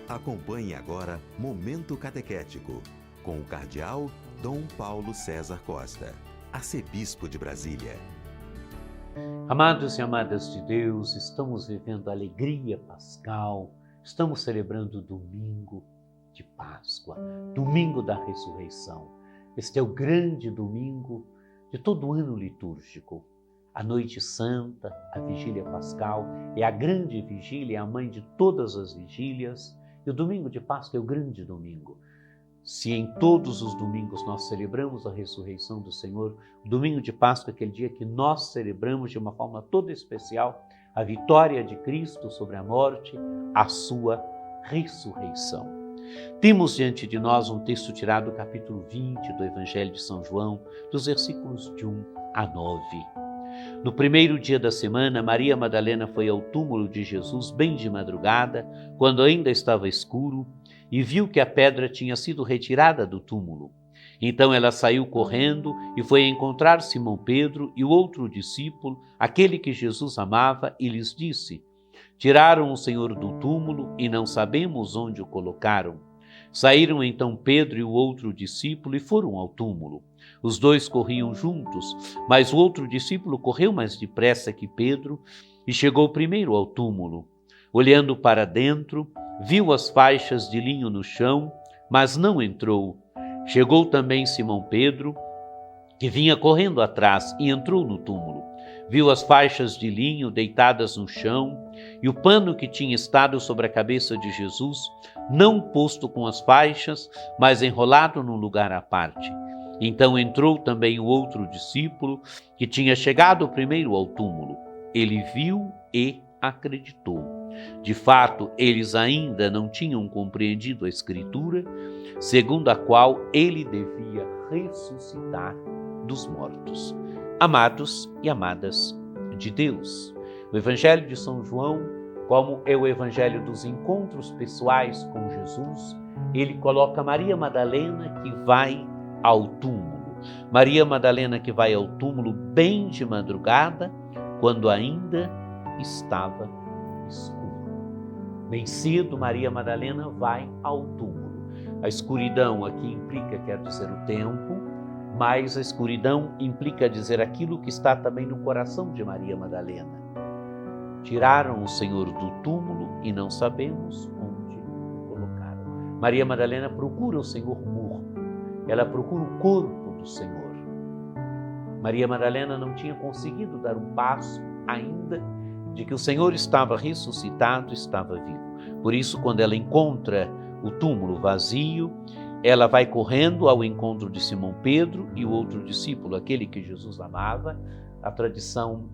Acompanhe agora Momento Catequético, com o Cardeal Dom Paulo César Costa, arcebispo de Brasília. Amados e amadas de Deus, estamos vivendo a alegria pascal, estamos celebrando o domingo de Páscoa, domingo da ressurreição. Este é o grande domingo de todo o ano litúrgico. A Noite Santa, a Vigília Pascal, é a grande vigília, é a mãe de todas as vigílias, e o domingo de Páscoa é o grande domingo. Se em todos os domingos nós celebramos a ressurreição do Senhor, o domingo de Páscoa é aquele dia que nós celebramos de uma forma toda especial a vitória de Cristo sobre a morte, a sua ressurreição. Temos diante de nós um texto tirado do capítulo 20 do Evangelho de São João, dos versículos de 1 a 9. No primeiro dia da semana, Maria Madalena foi ao túmulo de Jesus bem de madrugada, quando ainda estava escuro, e viu que a pedra tinha sido retirada do túmulo. Então ela saiu correndo e foi encontrar Simão Pedro e o outro discípulo, aquele que Jesus amava, e lhes disse: "Tiraram o Senhor do túmulo e não sabemos onde o colocaram." Saíram então Pedro e o outro discípulo e foram ao túmulo. Os dois corriam juntos, mas o outro discípulo correu mais depressa que Pedro e chegou primeiro ao túmulo. Olhando para dentro, viu as faixas de linho no chão, mas não entrou. Chegou também Simão Pedro, que vinha correndo atrás, e entrou no túmulo. Viu as faixas de linho deitadas no chão e o pano que tinha estado sobre a cabeça de Jesus, não posto com as faixas, mas enrolado num lugar à parte. Então entrou também o outro discípulo, que tinha chegado primeiro ao túmulo. Ele viu e acreditou. De fato, eles ainda não tinham compreendido a Escritura, segundo a qual ele devia ressuscitar dos mortos. Amados e amadas de Deus, o Evangelho de São João, como é o Evangelho dos encontros pessoais com Jesus, ele coloca Maria Madalena que vai ao túmulo. Maria Madalena que vai ao túmulo bem de madrugada, quando ainda estava escuro. Bem cedo, Maria Madalena vai ao túmulo. A escuridão aqui implica, quer dizer, o tempo, mas a escuridão implica dizer aquilo que está também no coração de Maria Madalena. Tiraram o Senhor do túmulo e não sabemos onde o colocaram. Maria Madalena procura o Senhor morto. Ela procura o corpo do Senhor. Maria Madalena não tinha conseguido dar um passo ainda de que o Senhor estava ressuscitado, estava vivo. Por isso, quando ela encontra o túmulo vazio, ela vai correndo ao encontro de Simão Pedro e o outro discípulo, aquele que Jesus amava. A tradição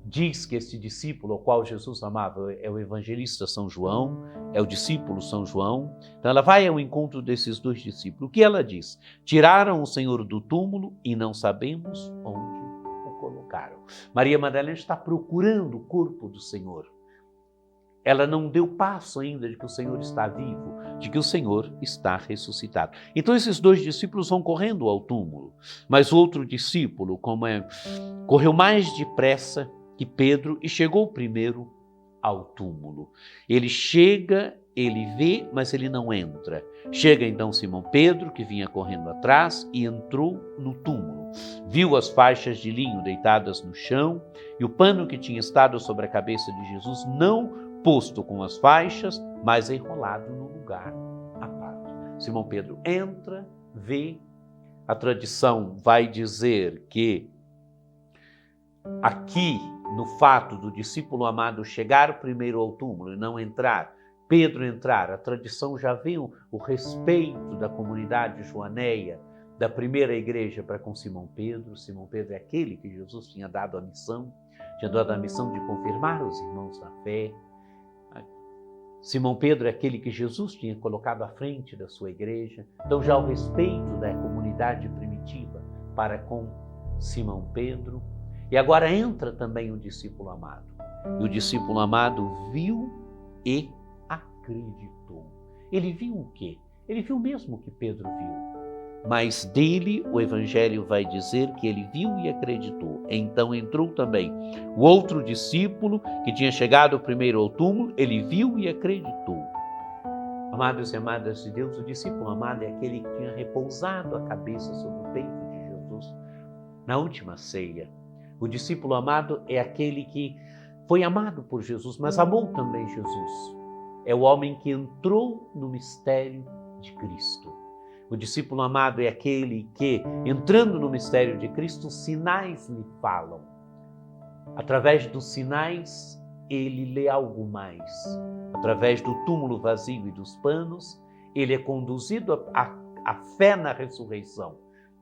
diz que esse discípulo ao qual Jesus amava é o evangelista São João, é o discípulo São João. Então ela vai ao encontro desses dois discípulos. O que ela diz? Tiraram o Senhor do túmulo e não sabemos onde o colocaram. Maria Madalena está procurando o corpo do Senhor. Ela não deu passo ainda de que o Senhor está vivo, de que o Senhor está ressuscitado. Então esses dois discípulos vão correndo ao túmulo, mas o outro discípulo, correu mais depressa que Pedro e chegou primeiro ao túmulo. Ele chega, ele vê, mas ele não entra. Chega então Simão Pedro, que vinha correndo atrás, e entrou no túmulo. Viu as faixas de linho deitadas no chão e o pano que tinha estado sobre a cabeça de Jesus, não posto com as faixas, mas enrolado no lugar à parte. Simão Pedro entra, vê. A tradição vai dizer que aqui, no fato do discípulo amado chegar primeiro ao túmulo e não entrar, Pedro entrar, a tradição já vê o respeito da comunidade joaneia, da primeira igreja para com Simão Pedro. Simão Pedro é aquele que Jesus tinha dado a missão de confirmar os irmãos na fé. Simão Pedro é aquele que Jesus tinha colocado à frente da sua igreja. Então já o respeito da comunidade primitiva para com Simão Pedro. E agora entra também o discípulo amado. E o discípulo amado viu e acreditou. Ele viu o quê? Ele viu o mesmo que Pedro viu. Mas dele o Evangelho vai dizer que ele viu e acreditou. Então entrou também o outro discípulo que tinha chegado primeiro ao túmulo, ele viu e acreditou. Amados e amadas de Deus, o discípulo amado é aquele que tinha repousado a cabeça sobre o peito de Jesus na última ceia. O discípulo amado é aquele que foi amado por Jesus, mas amou também Jesus. É o homem que entrou no mistério de Cristo. O discípulo amado é aquele que, entrando no mistério de Cristo, os sinais lhe falam. Através dos sinais, ele lê algo mais. Através do túmulo vazio e dos panos, ele é conduzido à fé na ressurreição.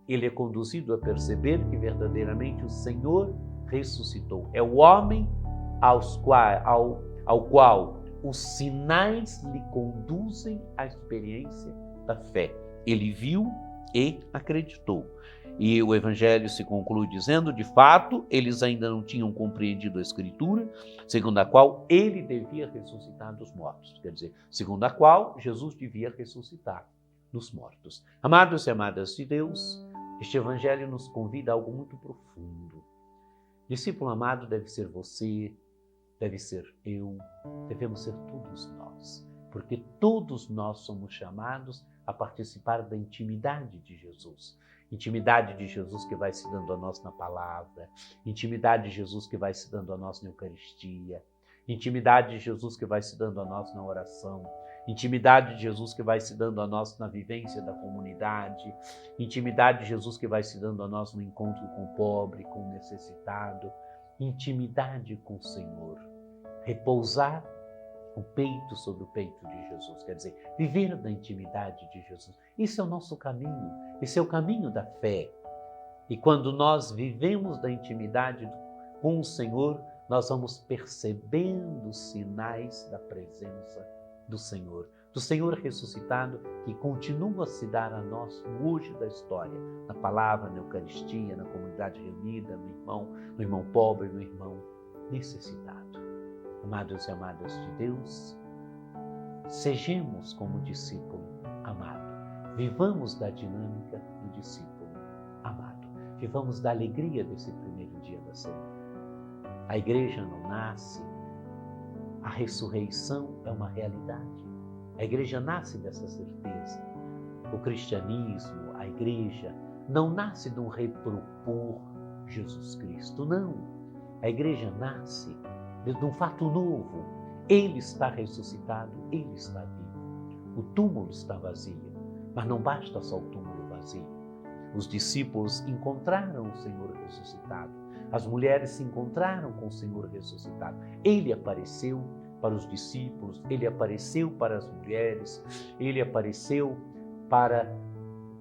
Ele é conduzido a perceber que verdadeiramente o Senhor ressuscitou. É o homem ao qual os sinais lhe conduzem à experiência da fé. Ele viu e acreditou. E o Evangelho se conclui dizendo, de fato, eles ainda não tinham compreendido a Escritura, segundo a qual ele devia ressuscitar dos mortos. Quer dizer, segundo a qual Jesus devia ressuscitar dos mortos. Amados e amadas de Deus, este Evangelho nos convida a algo muito profundo. Discípulo amado deve ser você, deve ser eu, devemos ser todos nós, porque todos nós somos chamados a participar da intimidade de Jesus. Intimidade de Jesus que vai se dando a nós na palavra, intimidade de Jesus que vai se dando a nós na Eucaristia, intimidade de Jesus que vai se dando a nós na oração, intimidade de Jesus que vai se dando a nós na vivência da comunidade, intimidade de Jesus que vai se dando a nós no encontro com o pobre, com o necessitado, intimidade com o Senhor, repousar o peito sobre o peito de Jesus, quer dizer, viver da intimidade de Jesus. Isso é o nosso caminho, esse é o caminho da fé. E quando nós vivemos da intimidade com o Senhor, nós vamos percebendo os sinais da presença do Senhor ressuscitado, que continua a se dar a nós no hoje da história, na palavra, na Eucaristia, na comunidade reunida, no irmão pobre, no irmão necessitado. Amados e amadas de Deus, sejamos como discípulo amado. Vivamos da dinâmica do discípulo amado. Vivamos da alegria desse primeiro dia da semana. A igreja não nasce, a ressurreição é uma realidade. A igreja nasce dessa certeza. O cristianismo, a igreja, não nasce de um repropor Jesus Cristo, não. A igreja nasce de um fato novo. Ele está ressuscitado, ele está vivo. O túmulo está vazio, mas não basta só o túmulo vazio. Os discípulos encontraram o Senhor ressuscitado. As mulheres se encontraram com o Senhor ressuscitado. Ele apareceu para os discípulos, ele apareceu para as mulheres, ele apareceu para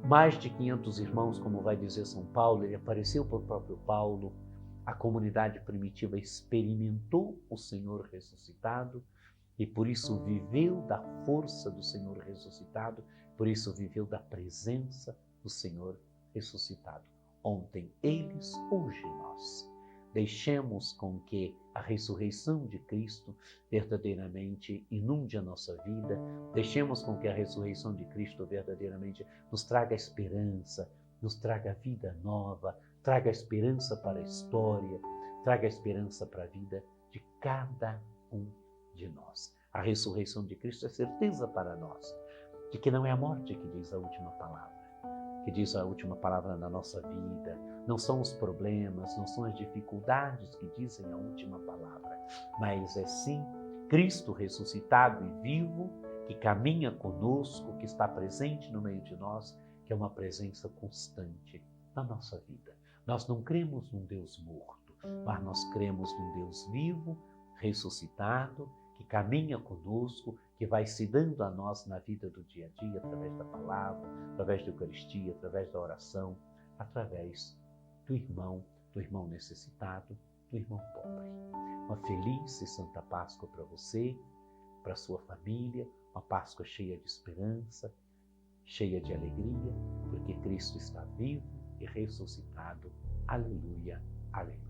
mais de 500 irmãos, como vai dizer São Paulo, ele apareceu para o próprio Paulo. A comunidade primitiva experimentou o Senhor ressuscitado e por isso viveu da força do Senhor ressuscitado, por isso viveu da presença do Senhor ressuscitado. Ontem eles, hoje nós. Deixemos com que a ressurreição de Cristo verdadeiramente inunde a nossa vida, deixemos com que a ressurreição de Cristo verdadeiramente nos traga esperança, nos traga vida nova, traga esperança para a história, traga esperança para a vida de cada um de nós. A ressurreição de Cristo é certeza para nós de que não é a morte que diz a última palavra na nossa vida, não são os problemas, não são as dificuldades que dizem a última palavra, mas é sim Cristo ressuscitado e vivo, que caminha conosco, que está presente no meio de nós, que é uma presença constante na nossa vida. Nós não cremos num Deus morto, mas nós cremos num Deus vivo, ressuscitado, que caminha conosco, que vai se dando a nós na vida do dia a dia, através da palavra, através da Eucaristia, através da oração, através do irmão necessitado, do irmão pobre. Uma feliz e santa Páscoa para você, para a sua família, uma Páscoa cheia de esperança, cheia de alegria, porque Cristo está vivo e ressuscitado. Aleluia, aleluia.